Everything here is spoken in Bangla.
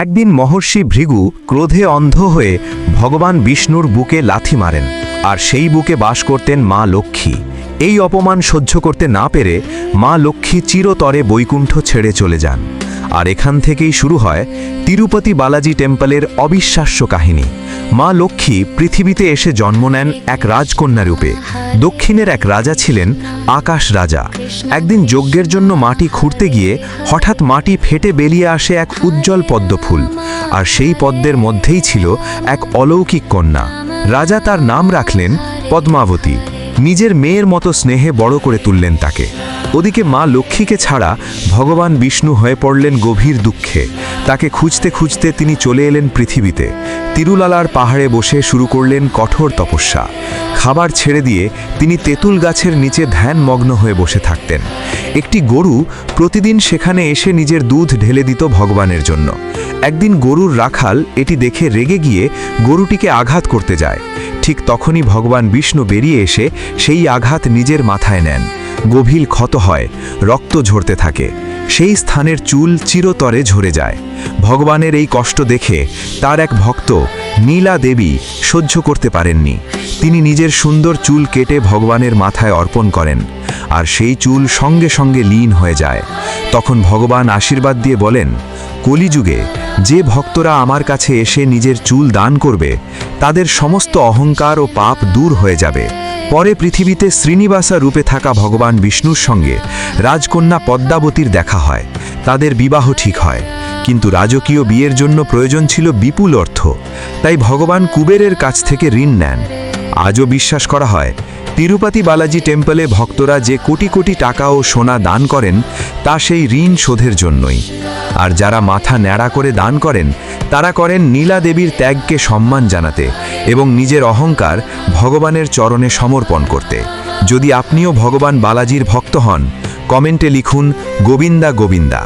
একদিন মহর্ষি ভৃগু ক্রোধে অন্ধ হয়ে ভগবান বিষ্ণুর বুকে লাথি মারেন, আর সেই বুকে বাস করতেন মা লক্ষ্মী। এই অপমান সহ্য করতে না পেরে মা লক্ষ্মী চিরতরে বৈকুণ্ঠ ছেড়ে চলে যান। আর এখান থেকেই শুরু হয় তিরুপতি বালাজি টেম্পলের অবিশ্বাস্য কাহিনী। মা লক্ষ্মী পৃথিবীতে এসে জন্ম নেন এক রাজকন্যা রূপে। দক্ষিণের এক রাজা ছিলেন আকাশ রাজা। একদিন যজ্ঞের জন্য মাটি খুঁড়তে গিয়ে হঠাৎ মাটি ফেটে বেরিয়ে আসে এক উজ্জ্বল পদ্মফুল, আর সেই পদ্মের মধ্যেই ছিল এক অলৌকিক কন্যা। রাজা তার নাম রাখলেন পদ্মাবতী। নিজের মেয়ের মতো স্নেহে বড় করে তুললেন তাকে। ওদিকে মা লক্ষ্মীকে ছাড়া ভগবান বিষ্ণু হয়ে পড়লেন গভীর দুঃখে। তাকে খুঁজতে খুঁজতে তিনি চলে এলেন পৃথিবীতে। তিরুলালার পাহাড়ে বসে শুরু করলেন কঠোর তপস্যা। খাবার ছেড়ে দিয়ে তিনি তেঁতুল গাছের নিচে ধ্যানমগ্ন হয়ে বসে থাকতেন। একটি গরু প্রতিদিন সেখানে এসে নিজের দুধ ঢেলে দিত ভগবানের জন্য। একদিন গরুর রাখাল এটি দেখে রেগে গিয়ে গরুটিকে আঘাত করতে যায়। ঠিক তখনই ভগবান বিষ্ণু বেরিয়ে এসে সেই আঘাত নিজের মাথায় নেন। গভীর ক্ষত হয়, রক্ত ঝরতে থাকে। সেই স্থানের চুল চিরতরে ঝরে যায়। ভগবানের এই কষ্ট দেখে তার এক ভক্ত নীলা দেবী সহ্য করতে পারেননি। তিনি নিজের সুন্দর চুল কেটে ভগবানের মাথায় অর্পণ করেন, আর সেই চুল সঙ্গে সঙ্গে লীন হয়ে যায়। তখন ভগবান আশীর্বাদ দিয়ে বলেন, কলিযুগে যে ভক্তরা আমার কাছে এসে নিজের চুল দান করবে, তাদের সমস্ত অহংকার ও পাপ দূর হয়ে যাবে। পরে পৃথিবীতে শ্রীনিবাসা রূপে থাকা ভগবান বিষ্ণুর সঙ্গে রাজকন্যা পদ্মাবতীর দেখা হয়। তাদের বিবাহ ঠিক হয়, কিন্তু রাজকীয় বিয়ের জন্য প্রয়োজন ছিল বিপুল অর্থ। তাই ভগবান কুবেরের কাছ থেকে ঋণ নেন। আজও বিশ্বাস করা হয় তিরুপতি বালাজি টেম্পলে ভক্তরা যে কোটি কোটি টাকা ও সোনা দান করেন, তা সেই ঋণ শোধের জন্যই। আর যারা মাথা ন্যাড়া করে দান করেন, তারা করেন নীলা দেবীর ত্যাগকে সম্মান জানাতে এবং নিজের অহংকার ভগবানের চরণে সমর্পণ করতে। যদি আপনিও ভগবান বালাজির ভক্ত হন, কমেন্টে লিখুন গোবিন্দা গোবিন্দা।